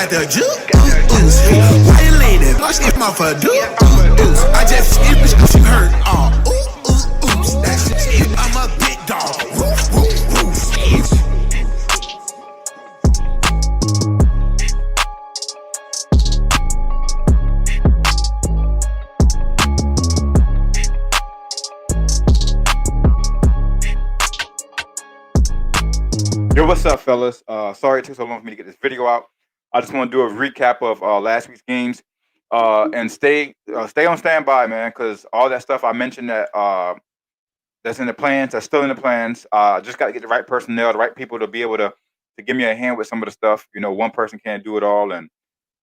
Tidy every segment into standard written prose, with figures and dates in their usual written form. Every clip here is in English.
got the juice. Why you lean it? Watch it off a dude. I just skip it, she hurt. That shit, I'm a big dog. Yo, what's up, fellas? Sorry it took so long for me to get this video out. I just want to do a recap of last week's games, and stay on standby, man, because all that stuff I mentioned that's in the plans, that's still in the plans. Just got to get the right personnel, the right people to be able to give me a hand with some of the stuff. You know, one person can't do it all, and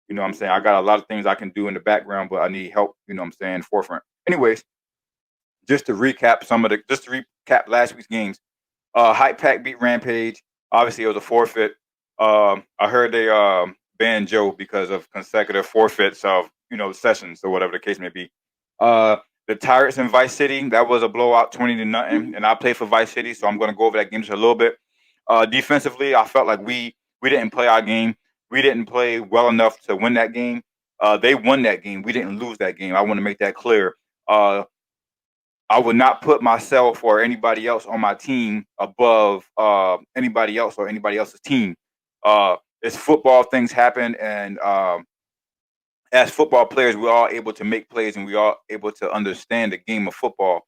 you know what I'm saying, I got a lot of things I can do in the background, but I need help. You know what I'm saying, forefront. Anyways, just to recap last week's games. Hype Pack beat Rampage. Obviously, it was a forfeit. I heard they banned Joe because of consecutive forfeits of sessions or whatever the case may be. The Tyrants in Vice City, that was a blowout, 20-0, and I played for Vice City, so I'm going to go over that game just a little bit. Defensively, I felt like we didn't play our game. We didn't play well enough to win that game. They won that game. We didn't lose that game. I want to make that clear. I would not put myself or anybody else on my team above anybody else or anybody else's team. It's football, things happen, and as football players, we're all able to make plays and we are able to understand the game of football.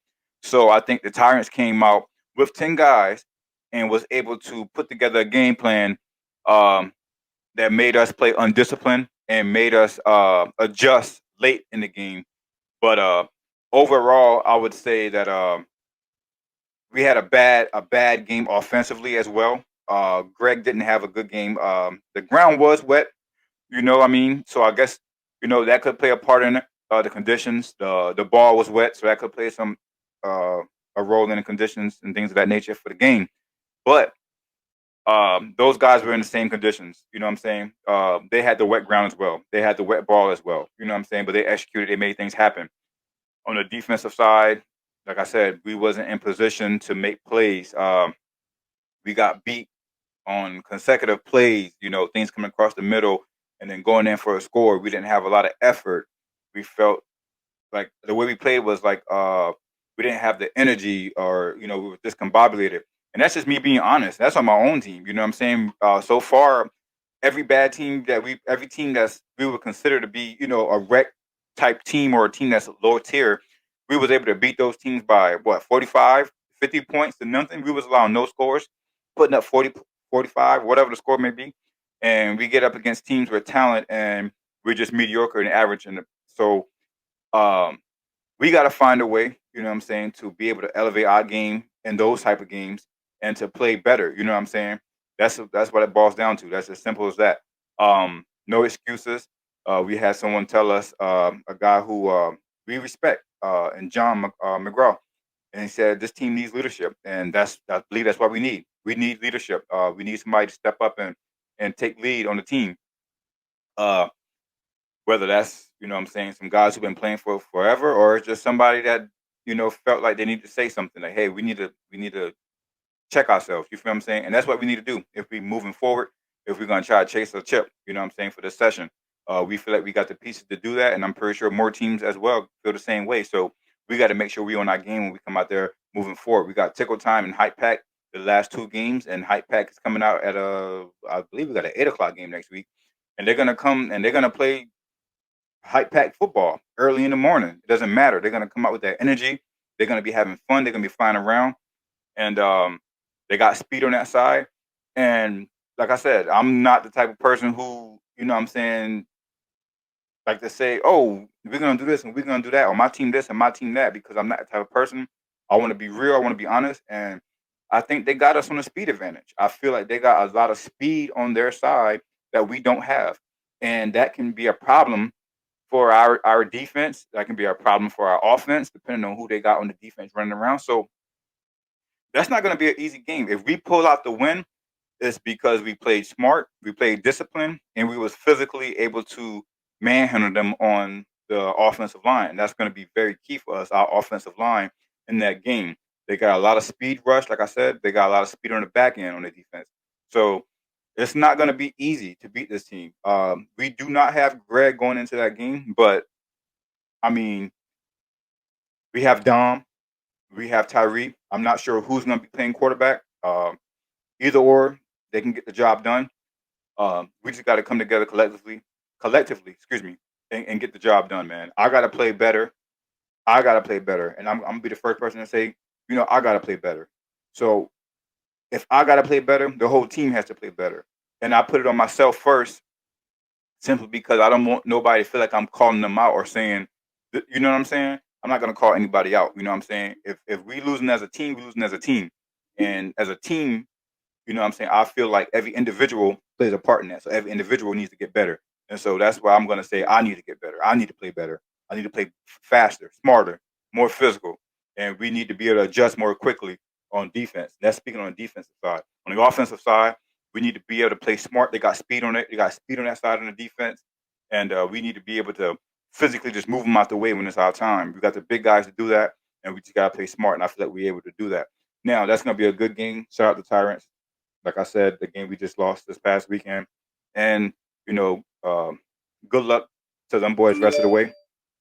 So I think the Tyrants came out with 10 guys and was able to put together a game plan that made us play undisciplined and made us adjust late in the game. But overall, I would say that we had a bad game offensively as well. Greg didn't have a good game. The ground was wet, so I guess that could play a part in it. The conditions, the ball was wet, so that could play some a role in the conditions and things of that nature for the game. But those guys were in the same conditions. You know what I'm saying? They had the wet ground as well. They had the wet ball as well. You know what I'm saying? But they executed. They made things happen. On the defensive side, like I said, we wasn't in position to make plays. We got beat on consecutive plays, things coming across the middle and then going in for a score. We didn't have a lot of effort. We felt like the way we played was like we didn't have the energy, or, we were discombobulated. And that's just me being honest. That's on my own team. You know what I'm saying? So far, every team that we would consider to be, a wreck type team or a team that's lower tier, we was able to beat those teams by 45, 50 points to nothing. We was allowing no scores, putting up 40, 45, whatever the score may be. And we get up against teams with talent and we're just mediocre and average. And so we got to find a way, to be able to elevate our game in those type of games and to play better. You know what I'm saying? That's what it boils down to. That's as simple as that. No excuses. We had someone tell us, a guy who we respect, and John McGraw, and he said this team needs leadership, and I believe that's what we need. We need leadership. We need somebody to step up and take lead on the team. Whether that's some guys who've been playing for forever, or it's just somebody that felt like they need to say something like, hey, we need to check ourselves. You feel what I'm saying? And that's what we need to do if we moving forward. If we're gonna try to chase a chip, for this session. We feel like we got the pieces to do that, and I'm pretty sure more teams as well feel the same way. So we got to make sure we on our game when we come out there moving forward. We got Tickle Time and Hype Pack the last 2 games, and Hype Pack is coming out at I believe we got an 8:00 game next week, and they're gonna come and they're gonna play Hype Pack football early in the morning. It doesn't matter. They're gonna come out with that energy. They're gonna be having fun. They're gonna be flying around, and they got speed on that side. And like I said, I'm not the type of person who like to say, oh, we're going to do this and we're going to do that, or my team this and my team that, because I'm not the type of person. I want to be real. I want to be honest. And I think they got us on a speed advantage. I feel like they got a lot of speed on their side that we don't have. And that can be a problem for our defense. That can be a problem for our offense, depending on who they got on the defense running around. So that's not going to be an easy game. If we pull out the win, it's because we played smart, we played disciplined, and we was physically able to manhandle them on the offensive line. And that's going to be very key for us, our offensive line in that game. They got a lot of speed rush. Like I said, they got a lot of speed on the back end on the defense. So it's not going to be easy to beat this team. We do not have Greg going into that game, but I mean, we have Dom, we have Tyree. I'm not sure who's going to be playing quarterback. Either or, they can get the job done. We just got to come together collectively, excuse me, and get the job done, man. I got to play better. I got to play better, and I'm gonna be the first person to say, I got to play better. So if I got to play better, the whole team has to play better, and I put it on myself first, simply because I don't want nobody to feel like I'm calling them out or saying, you know what I'm saying? I'm not gonna call anybody out. You know what I'm saying? If we losing as a team, we losing as a team, and as a team, you know what I'm saying? I feel like every individual plays a part in that. So every individual needs to get better. And so that's why I'm going to say I need to get better. I need to play better. I need to play faster, smarter, more physical. And we need to be able to adjust more quickly on defense. That's speaking on the defensive side. On the offensive side, we need to be able to play smart. They got speed on it. They got speed on that side of the defense. And we need to be able to physically just move them out the way when it's our time. We got the big guys to do that. And we just got to play smart. And I feel like we're able to do that. Now, that's going to be a good game. Shout out to Tyrants. Like I said, the game we just lost this past weekend. And, good luck to them boys the rest of the way.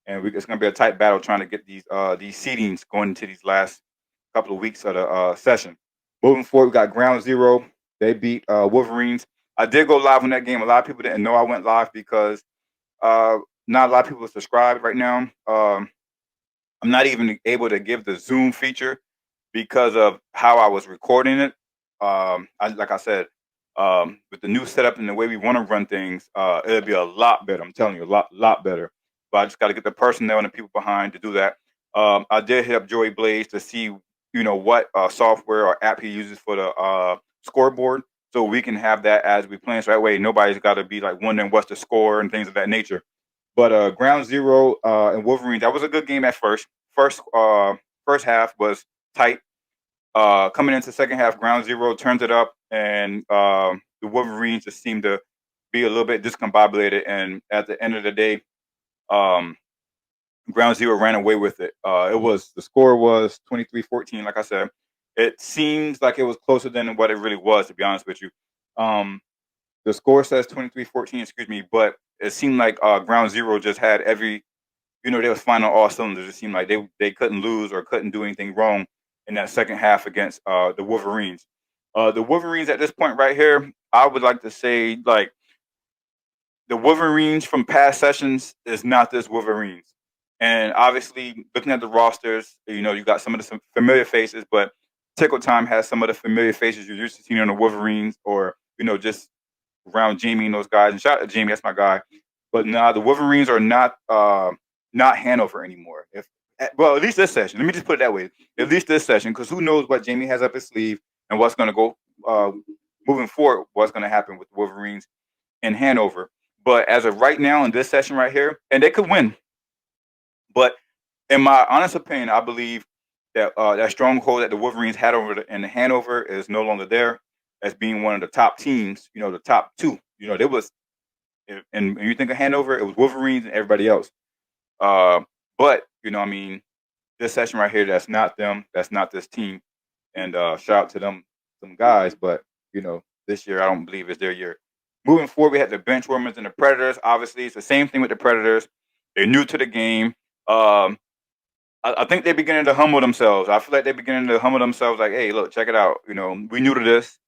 And it's going to be a tight battle trying to get these seedings going into these last couple of weeks of the session. Moving forward, we got Ground Zero. They beat Wolverines. I did go live on that game. A lot of people didn't know I went live because not a lot of people are subscribed right now. I'm not even able to give the Zoom feature because of how I was recording it. Like I said, with the new setup and the way we want to run things, it'll be a lot better. I'm telling you, a lot better. But I just got to get the personnel and the people behind to do that. I did hit up Joey Blaze to see, what software or app he uses for the scoreboard, so we can have that as we plan. So that way, nobody's got to be like wondering what's the score and things of that nature. But Ground Zero and Wolverines, that was a good game at first. First half was tight. Coming into second half, Ground Zero turned it up, and the Wolverines just seemed to be a little bit discombobulated. And at the end of the day, Ground Zero ran away with it. The score was 23-14. Like I said, it seems like it was closer than what it really was, to be honest with you. The score says 23-14, excuse me, but it seemed like Ground Zero just had every, they was flying on all cylinders. It seemed like they couldn't lose or couldn't do anything wrong in that second half against the Wolverines. The Wolverines at this point right here, I would like to say, like, the Wolverines from past sessions is not this Wolverines. And obviously, looking at the rosters, you got some of the familiar faces, but Tickle Time has some of the familiar faces you're used to seeing on the Wolverines, or, just around Jamie and those guys. And shout out to Jamie, that's my guy. But nah, the Wolverines are not Hanover anymore. Well, at least this session. Let me just put it that way. At least this session, because who knows what Jamie has up his sleeve and what's going to go moving forward, what's going to happen with the Wolverines in Hanover. But as of right now in this session right here, and they could win. But in my honest opinion, I believe that that stronghold that the Wolverines had in Hanover is no longer there as being one of the top teams, the top two. There was, and when you think of Hanover, it was Wolverines and everybody else. But, this session right here, that's not them. That's not this team. And shout out to them, some guys. But, this year, I don't believe it's their year. Moving forward, we had the Benchwarmers and the Predators. Obviously, it's the same thing with the Predators. They're new to the game. I think they're beginning to humble themselves. I feel like they're beginning to humble themselves like, hey, look, check it out. We new to this.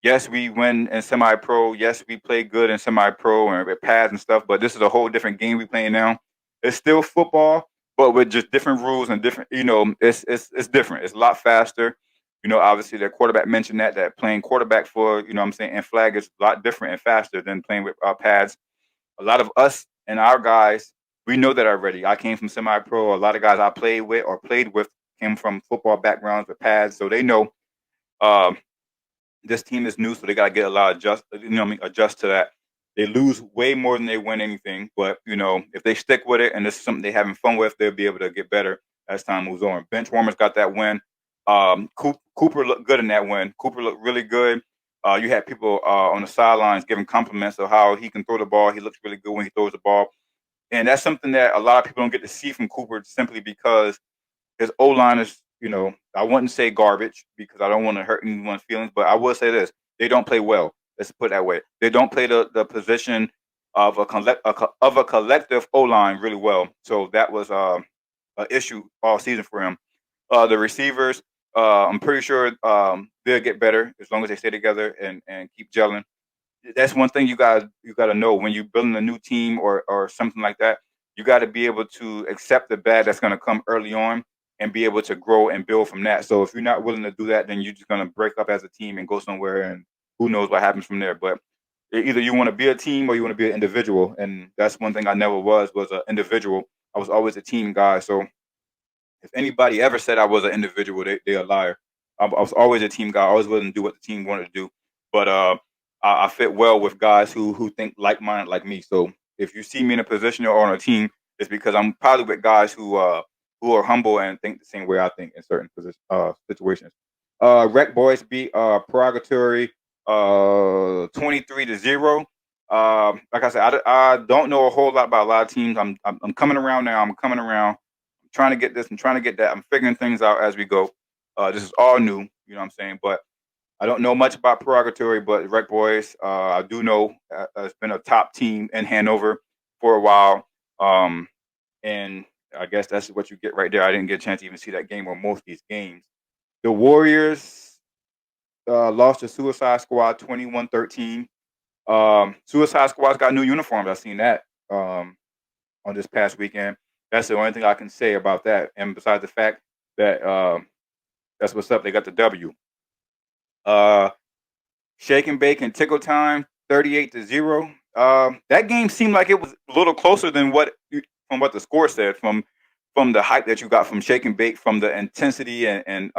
Yes, we win in semi-pro. Yes, we play good in semi-pro and with pads and stuff. But this is a whole different game we playing now. It's still football, but with just different rules and different, it's different. It's a lot faster. Obviously, their quarterback mentioned that playing quarterback for, and flag is a lot different and faster than playing with pads. A lot of us and our guys, we know that already. I came from semi-pro. A lot of guys I played with came from football backgrounds with pads. So they know this team is new, so they got to get a lot of adjust to that. They lose way more than they win anything. But, if they stick with it and this is something they're having fun with, they'll be able to get better as time moves on. Benchwarmers got that win. Cooper looked good in that win. Cooper looked really good. You had people on the sidelines giving compliments of how he can throw the ball. He looks really good when he throws the ball. And that's something that a lot of people don't get to see from Cooper simply because his O-line is, I wouldn't say garbage because I don't want to hurt anyone's feelings, but I will say this. They don't play well. Let's put it that way. They don't play the position of a collective O line really well. So that was an issue all season for him. The receivers, I'm pretty sure they'll get better as long as they stay together and keep gelling. That's one thing you gotta know when you're building a new team or something like that. You got to be able to accept the bad that's going to come early on and be able to grow and build from that. So if you're not willing to do that, then you're just going to break up as a team and go somewhere, and who knows what happens from there. But either you want to be a team or you want to be an individual, and that's one thing I never was an individual. I was always a team guy. So if anybody ever said I was an individual, they're a liar. I was always a team guy. I always willing to do what the team wanted to do. But I fit well with guys who think like minded like me. So if you see me in a position or on a team, it's because I'm probably with guys who are humble and think the same way I think in certain situations. Rec Boys beat Purgatory 23-0. Like I said, I don't know a whole lot about a lot of teams. I'm coming around now. I'm coming around. I'm trying to get this. I'm trying to get that. I'm figuring things out as we go. This is all new. You know what I'm saying? But I don't know much about Purgatory, but Rec Boys, I do know it's been a top team in Hanover for a while. And I guess that's what you get right there. I didn't get a chance to even see that game or most of these games. The Warriors lost to Suicide Squad 21-13. Suicide Squad's got new uniforms. I've seen that on this past weekend. That's the only thing I can say about that. And besides the fact that that's what's up, they got the W. Shake and Bake and Tickle Time 38-0. That game seemed like it was a little closer than from what the score said, from the hype that you got from Shake and Bake, from the intensity and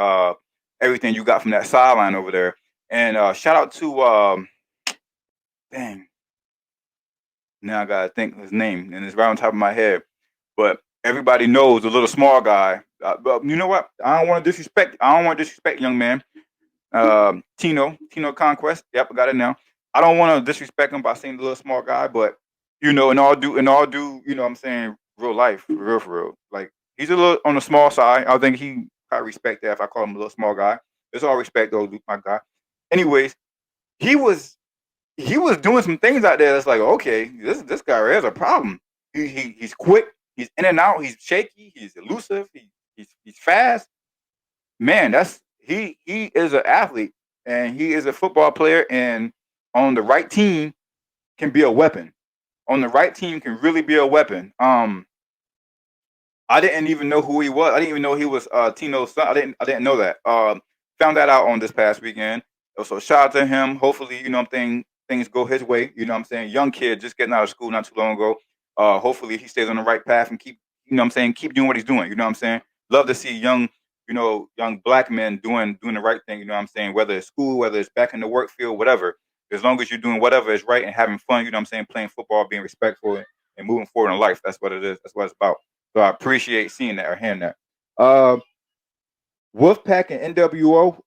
everything you got from that sideline over there. And shout out to dang. Now I gotta think his name, and it's right on top of my head. But everybody knows the little small guy. But you know what? I don't want to disrespect. Young man. Tino Conquest. Yep, I got it now. I don't want to disrespect him by saying the little small guy, but in all due, you know what I'm saying, real life, for real. Like, he's a little on the small side. I think he probably respect that if I call him a little small guy. It's all respect though, my guy. Anyways, he was doing some things out there that's like, okay, this guy right here is a problem. He's quick, he's in and out, he's shaky, he's elusive, he's fast. Man, he is an athlete and he is a football player, and on the right team can be a weapon. On the right team can really be a weapon. I didn't even know who he was. I didn't even know he was Tino's son. I didn't know that. Found that out on this past weekend. So shout out to him. Hopefully, you know what I'm saying, things go his way. You know what I'm saying? Young kid just getting out of school not too long ago. Hopefully he stays on the right path and keep, you know what I'm saying, keep doing what he's doing. You know what I'm saying? Love to see young black men doing the right thing, you know what I'm saying? Whether it's school, whether it's back in the work field, whatever. As long as you're doing whatever is right and having fun, you know what I'm saying, playing football, being respectful and moving forward in life. That's what it is. That's what it's about. So I appreciate seeing that or hearing that. Wolfpack and NWO.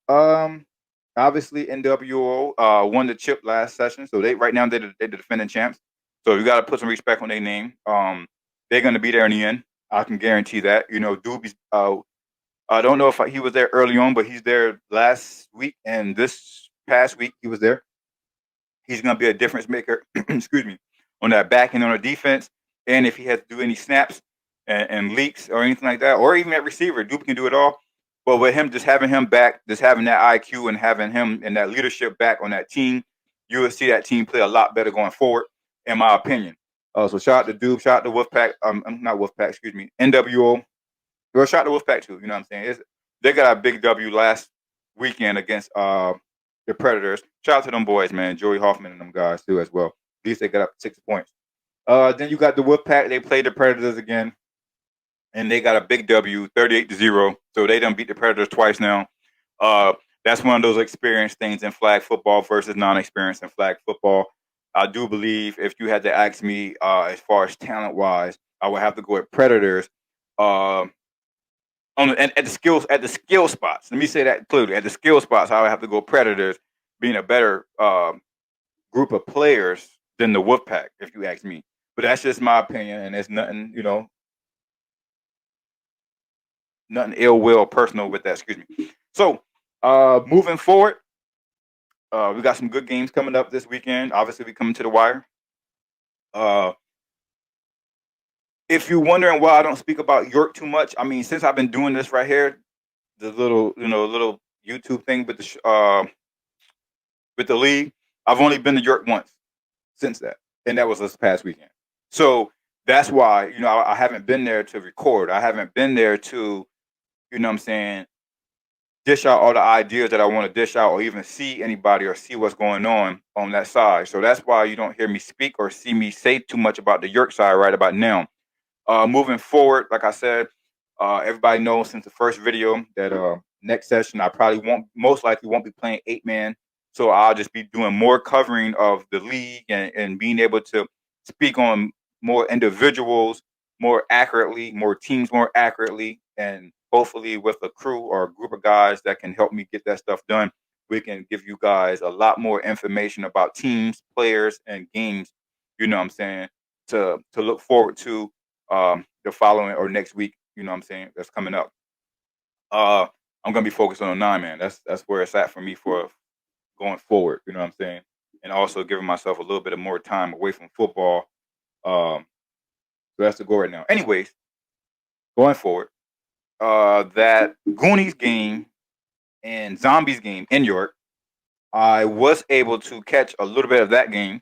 Obviously NWO won the chip last session, so right now they're the defending champs. So you got to put some respect on their name. They're going to be there in the end. I can guarantee that. You know, Doobie's. I don't know if he was there early on, but he's there last week and this past week he was there. He's going to be a difference maker. Excuse me, on that back end on the defense, and if he has to do any snaps and leaks or anything like that, or even at receiver, Doobie can do it all. But with him, just having him back, just having that IQ and having him and that leadership back on that team, you will see that team play a lot better going forward, in my opinion. So shout out to Doob, shout out to Wolfpack. Not Wolfpack, excuse me, NWO. Well, shout out to Wolfpack too. You know what I'm saying? They got a big W last weekend against the Predators. Shout out to them boys, man. Joey Hoffman and them guys too as well. At least they got up 6 points. Then you got the Wolfpack. They played the Predators again. And they got a big W, 38-0. So they done beat the Predators twice now. That's one of those experienced things in flag football versus non-experienced in flag football. I do believe if you had to ask me as far as talent-wise, I would have to go with Predators at the skill spots. Let me say that clearly. At the skill spots, I would have to go Predators being a better group of players than the Wolfpack, if you ask me. But that's just my opinion, and there's nothing, nothing ill will personal with that. Excuse me. So moving forward, We got some good games coming up this weekend. Obviously, we coming to the wire. Uh, if you're wondering why I don't speak about York too much, I mean, since I've been doing this right here, the little YouTube thing with the league, I've only been to York once since that, and that was this past weekend. So that's why I haven't been there to record. I haven't been there to what I'm saying, dish out all the ideas that I want to dish out, or even see anybody or see what's going on that side. So that's why you don't hear me speak or see me say too much about the York side right about now. Moving forward, like I said, everybody knows since the first video that next session I probably most likely won't be playing 8-man. So I'll just be doing more covering of the league and being able to speak on more individuals more accurately, more teams more accurately, and hopefully with a crew or a group of guys that can help me get that stuff done, we can give you guys a lot more information about teams, players, and games, you know what I'm saying, to look forward to the following or next week, you know what I'm saying, that's coming up. I'm gonna be focused on 9-man. That's where it's at for me for going forward, you know what I'm saying? And also giving myself a little bit of more time away from football. So that's the goal right now. Anyways, going forward, that Goonies game and Zombies game in York, I was able to catch a little bit of that game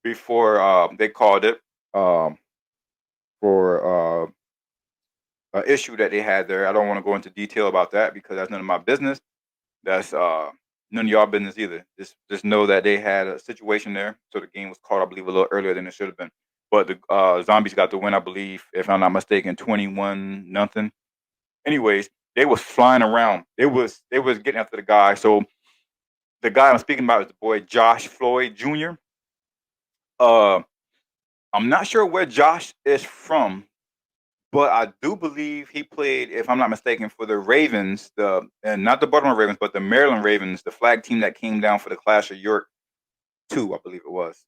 before they called it for an issue that they had there. I don't want to go into detail about that because that's none of my business. That's none of y'all business either. Just know that they had a situation there, so the game was called, I believe, a little earlier than it should have been. But the Zombies got the win, I believe, if I'm not mistaken, 21-0. Anyways, they was flying around. They was getting after the guy. So the guy I'm speaking about is the boy Josh Floyd Jr. I'm not sure where Josh is from, but I do believe he played, if I'm not mistaken, for the Ravens, and not the Baltimore Ravens, but the Maryland Ravens, the flag team that came down for the Clash of York 2, I believe it was.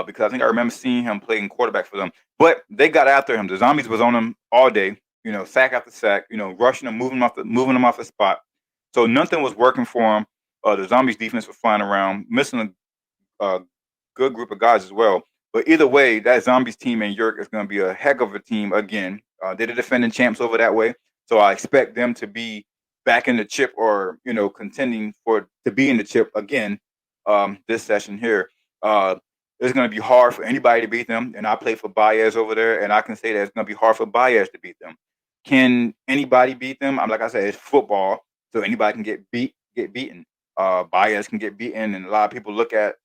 Because I think I remember seeing him playing quarterback for them. But they got after him. The Zombies was on him all day, sack after sack, rushing him, moving him off the spot. So nothing was working for him. The Zombies defense was flying around, missing a good group of guys as well. But either way, that Zombies team in York is going to be a heck of a team again. They're the defending champs over that way. So I expect them to be back in the chip or, contending to be in the chip again this session here. It's going to be hard for anybody to beat them. And I play for Baez over there, and I can say that it's going to be hard for Baez to beat them. Can anybody beat them? Like I said, it's football, so anybody can get beaten. Baez can get beaten, and a lot of people look at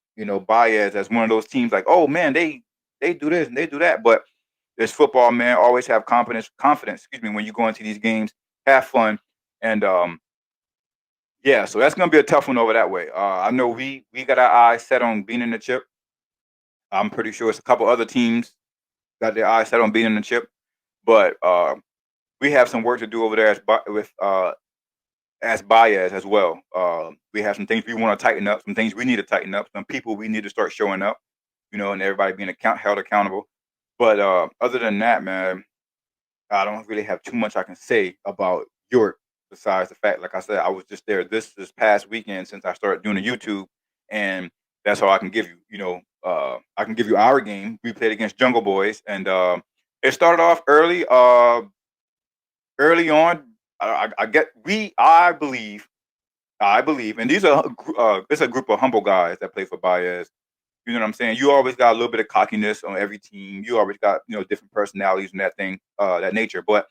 Baez as one of those teams like, oh man, they do this and they do that. But it's football, man. Always have confidence. When you go into these games, have fun, and yeah. So that's going to be a tough one over that way. I know we got our eyes set on being in the chip. I'm pretty sure it's a couple other teams got their eyes set on being in the chip, but we have some work to do over there as Baez as well. We have some things we want to tighten up, some things we need to tighten up, some people we need to start showing up, and everybody being held accountable. But other than that, man, I don't really have too much I can say about York besides the fact, like I said, I was just there this past weekend since I started doing the YouTube, and that's all I can give you. I can give you our game. We played against Jungle Boys, and it started off early. Early on, I believe, and these are it's a group of humble guys that play for Baez. You know what I'm saying? You always got a little bit of cockiness on every team. You always got different personalities and that nature. But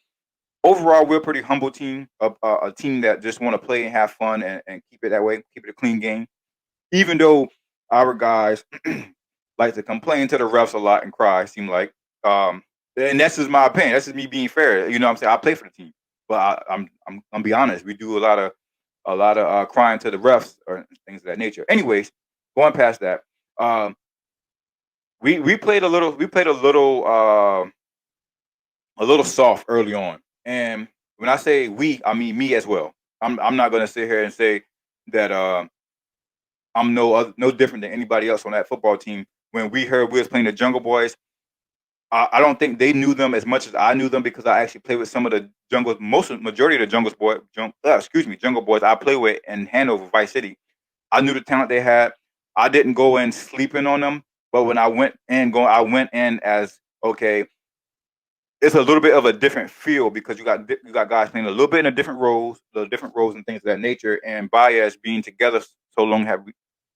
overall, we're a pretty humble team, a team that just want to play and have fun and keep it that way, keep it a clean game. Even though our guys like to complain to the refs a lot and cry, seem like. And that's just my opinion. That's just me being fair. You know what I'm saying? I play for the team, but I'm be honest. We do a lot of crying to the refs or things of that nature. Anyways, going past that, we played a little soft early on, and when I say we, I mean me as well. I'm not gonna sit here and say that I'm no different than anybody else on that football team. When we heard we was playing the Jungle Boys, I don't think they knew them as much as I knew them because I actually played with some of the majority of the Jungle Boys I play with in Hanover, Vice City. I knew the talent they had. I didn't go in sleeping on them, but when I went in as okay. It's a little bit of a different feel because you got guys playing a little bit in a different roles, the different roles and things of that nature. And Baez being together so long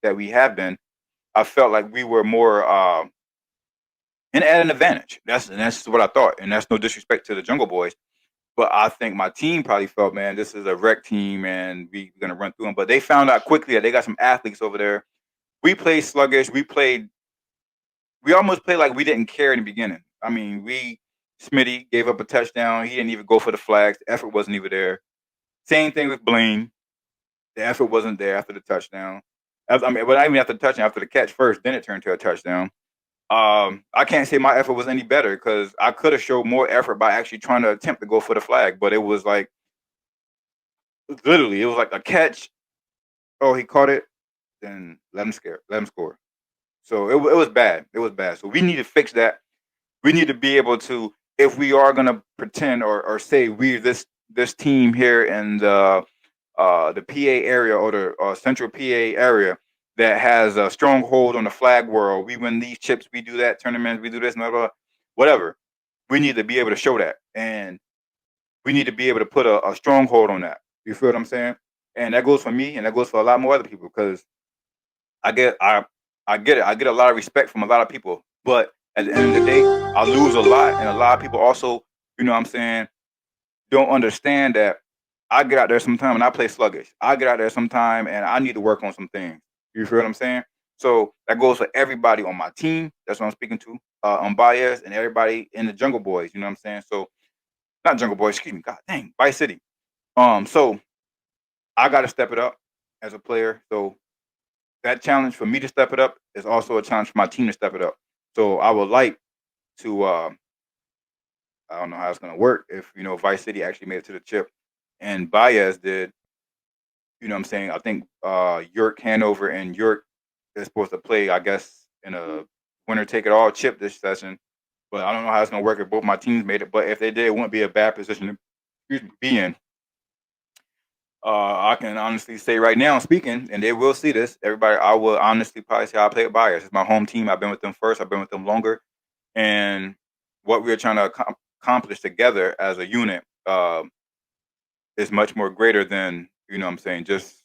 that we have been, I felt like we were more and at an advantage. That's what I thought, and that's no disrespect to the Jungle Boys. But I think my team probably felt, man, this is a wreck team, and we're gonna run through them. But they found out quickly that they got some athletes over there. We played sluggish. We almost played like we didn't care in the beginning. I mean, Smitty gave up a touchdown. He didn't even go for the flags. The effort wasn't even there. Same thing with Blaine. The effort wasn't there after the touchdown. But not even after the touchdown, after the catch first, then it turned to a touchdown. I can't say my effort was any better because I could have showed more effort by actually trying to attempt to go for the flag, but it was like literally, it was like a catch. Oh, he caught it. Then let him score. So it was bad. It was bad. So we need to fix that. We need to be able to, if we are gonna pretend or say we're this team here in the PA area or the central PA area that has a stronghold on the flag world. We win these chips, we do that tournaments, we do this, blah, blah, whatever. We need to be able to show that, and we need to be able to put a stronghold on that. You feel what I'm saying? And that goes for me, and that goes for a lot more other people because I get it. I get a lot of respect from a lot of people, but at the end of the day, I lose a lot, and a lot of people also, you know what I'm saying, don't understand that I get out there sometime and I play sluggish. I get out there sometime and I need to work on some things. You feel what I'm saying? So that goes for everybody on my team. That's what I'm speaking to. On Baez and everybody in the Jungle Boys. You know what I'm saying? So not Jungle Boys, excuse me. God dang, Vice City. So I got to step it up as a player. So that challenge for me to step it up is also a challenge for my team to step it up. So I would like to. I don't know how it's gonna work if Vice City actually made it to the chip, and Baez did. You know what I'm saying? I think York, Hanover, and York is supposed to play, I guess, in a winner take it all chip this session. But I don't know how it's gonna work if both my teams made it. But if they did, it wouldn't be a bad position to be in. I can honestly say right now, speaking, and they will see this. Everybody, I will honestly probably say I play with Baez. It's my home team. I've been with them first. I've been with them longer, and what we're trying to accomplish together as a unit is much more greater than I'm saying. Just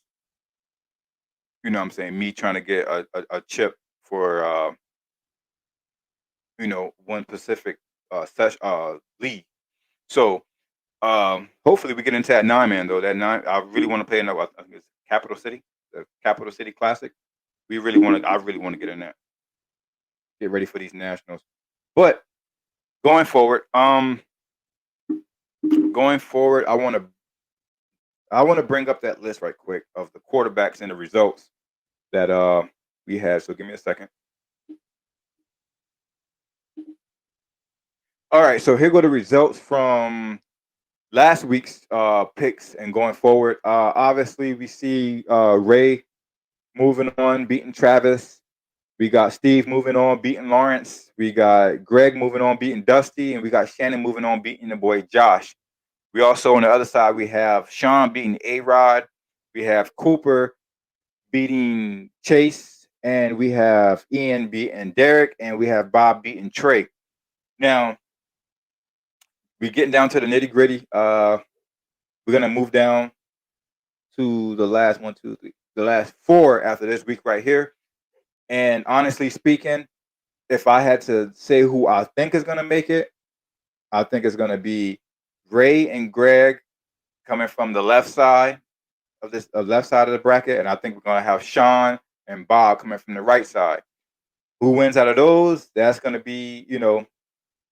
I'm saying me trying to get a chip for one Pacific league. So hopefully we get into that 9-man though. That 9, I really want to play in I think it's Capital City, the Capital City Classic. I really want to get in that. Get ready for these nationals. But going forward, I want to bring up that list right quick of the quarterbacks and the results that we had. So give me a second. All right, so here go the results from last week's picks and going forward. Obviously, we see Ray moving on, beating Travis. We got Steve moving on, beating Lawrence. We got Greg moving on, beating Dusty, and we got Shannon moving on, beating the boy Josh. We also on the other side we have Sean beating A-Rod. We have Cooper beating Chase, and we have Ian beating Derek, and we have Bob beating Trey. Now, we're getting down to the nitty gritty. We're gonna move down to the last 1, 2, 3, the last 4 after this week right here. And honestly speaking, if I had to say who I think is gonna make it, I think it's gonna be Ray and Greg coming from the left side of the bracket, and I think we're gonna have Sean and Bob coming from the right side. Who wins out of those? That's gonna be,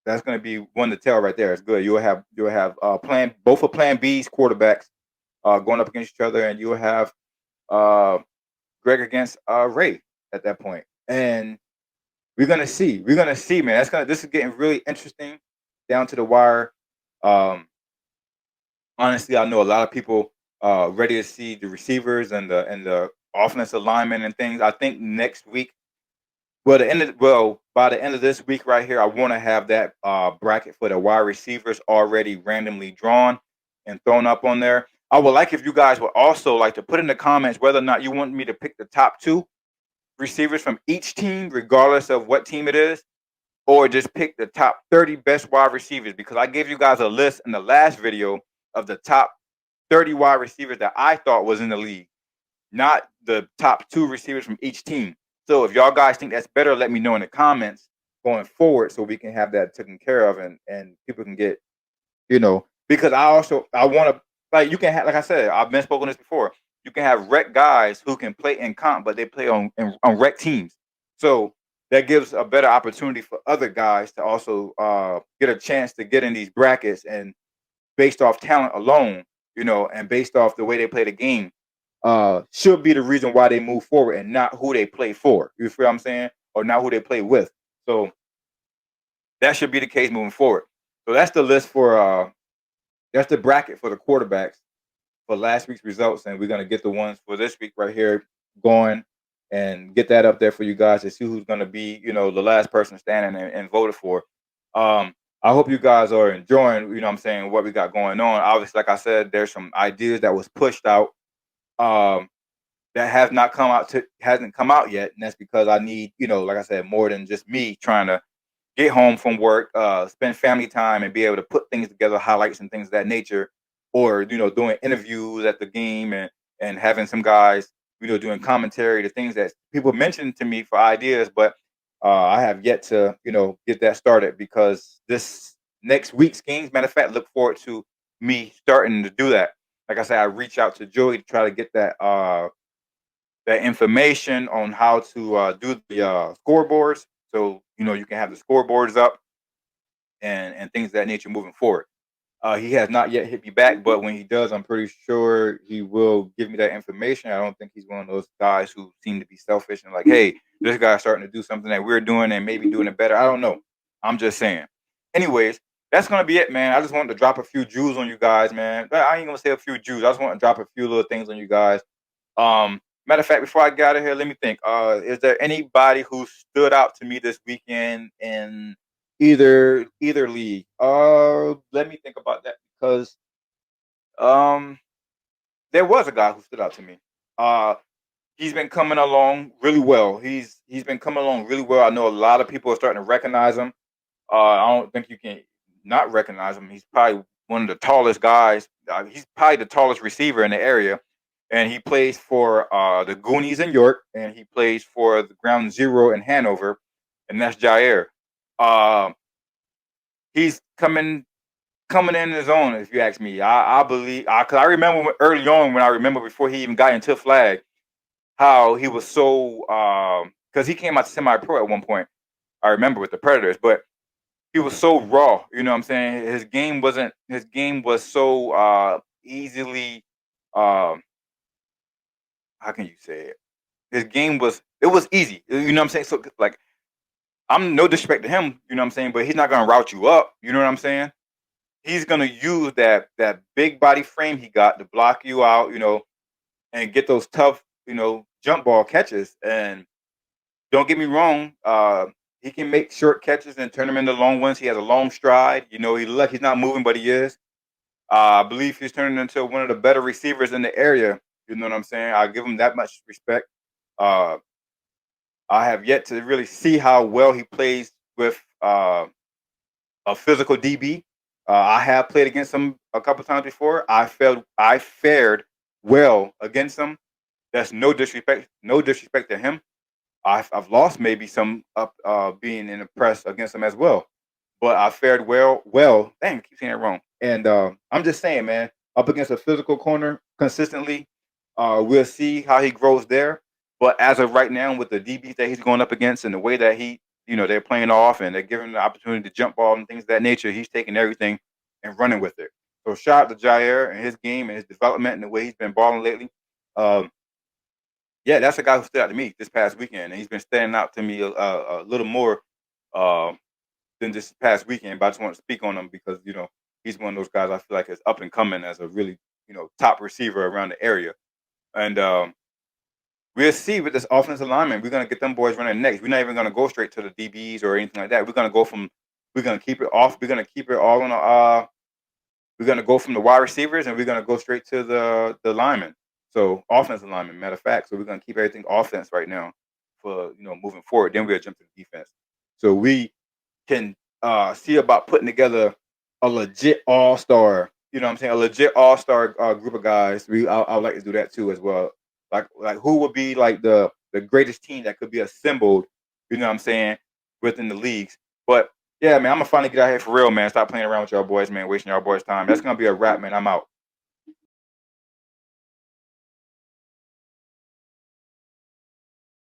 that's gonna be one to tell right there. It's good. You'll have both of Plan B's quarterbacks going up against each other, and you'll have Greg against Ray at that point. And we're gonna see, man. This is getting really interesting down to the wire. Honestly, I know a lot of people ready to see the receivers and the offensive linemen and things. I think next week, by the end of this week right here, I want to have that bracket for the wide receivers already randomly drawn and thrown up on there. I would like if you guys would also like to put in the comments whether or not you want me to pick the top 2 receivers from each team, regardless of what team it is, or just pick the top 30 best wide receivers, because I gave you guys a list in the last video of the top 30 wide receivers that I thought was in the league, not the top 2 receivers from each team. So if y'all guys think that's better, let me know in the comments going forward so we can have that taken care of, and people can get, because I want to, like, you can have, like I said, I've been spoken this before. You can have rec guys who can play in comp, but they play on rec teams. So that gives a better opportunity for other guys to also get a chance to get in these brackets, and based off talent alone, and based off the way they play the game, should be the reason why they move forward, and not who they play for. You feel what I'm saying? Or not who they play with. So that should be the case moving forward. So that's the list for that's the bracket for the quarterbacks for last week's results, and we're gonna get the ones for this week right here going, and get that up there for you guys to see who's gonna be, the last person standing and voted for. I hope you guys are enjoying, what I'm saying, what we got going on. Obviously, like I said, there's some ideas that was pushed out that hasn't come out yet, and that's because I need, like I said, more than just me trying to get home from work, spend family time, and be able to put things together, highlights and things of that nature, or doing interviews at the game, and having some guys, doing commentary, the things that people mentioned to me for ideas, but I have yet to, get that started, because this next week's games, matter of fact, look forward to me starting to do that. Like I said, I reach out to Joey to try to get that information on how to do the scoreboards. So, you can have the scoreboards up and things of that nature moving forward. He has not yet hit me back, but when he does, I'm pretty sure he will give me that information. I don't think he's one of those guys who seem to be selfish and like, hey, this guy's starting to do something that we're doing and maybe doing it better. I don't know. I'm just saying. Anyways, that's going to be it, man. I just wanted to drop a few jewels on you guys, man. I ain't going to say a few jewels. I just want to drop a few little things on you guys. Matter of fact, before I get out of here, let me think. Is there anybody who stood out to me this weekend in either league? Let me think about that, because there was a guy who stood out to me. He's been coming along really well. He's been coming along really well. I know a lot of people are starting to recognize him. I don't think you can not recognize him. He's probably one of the tallest guys. He's probably the tallest receiver in the area. And he plays for the Goonies in York, and he plays for the Ground Zero in Hanover, and that's Jair. He's coming in his own, if you ask me. I believe, because I remember early on, before he even got into flag, how he was so, because he came out semi-pro at one point, I remember, with the Predators, but he was so raw, you know what I'm saying? His game was so easily, how can you say it? His game was easy. You know what I'm saying? So, like, I'm no disrespect to him, you know what I'm saying, but he's not gonna route you up, you know what I'm saying? He's gonna use that big body frame he got to block you out, and get those tough, jump ball catches. And don't get me wrong, he can make short catches and turn them into long ones. He has a long stride. He's not moving, but he is. I believe he's turning into one of the better receivers in the area. You know what I'm saying? I give him that much respect. I have yet to really see how well he plays with a physical DB. I have played against him a couple times before. I fared well against him. That's no disrespect to him. I've lost maybe some up being in the press against him as well, but I fared well. Dang, I keep saying it wrong. And I'm just saying, man, up against a physical corner consistently, we'll see how he grows there. But as of right now, with the DBs that he's going up against and the way that they're playing off and they're giving him the opportunity to jump ball and things of that nature, he's taking everything and running with it. So shout out to Jair and his game and his development and the way he's been balling lately. Yeah, that's a guy who stood out to me this past weekend, and he's been standing out to me a little more than this past weekend. But I just want to speak on him because he's one of those guys I feel like is up and coming as a really top receiver around the area. And we'll see with this offensive lineman. We're gonna get them boys running next. We're not even gonna go straight to the DBs or anything like that. We're gonna keep it off. We're gonna keep it all on the we're gonna go from the wide receivers and we're gonna go straight to the linemen. So offensive linemen, matter of fact. So we're gonna keep everything offense right now for moving forward. Then we'll jump to the defense. So we can see about putting together a legit all-star. You know what I'm saying? A legit all-star group of guys. I would like to do that too as well. Like who would be like the greatest team that could be assembled? You know what I'm saying? Within the leagues. But yeah, man, I'm gonna finally get out here for real, man. Stop playing around with y'all boys, man. Wasting y'all boys' time. That's gonna be a wrap, man. I'm out.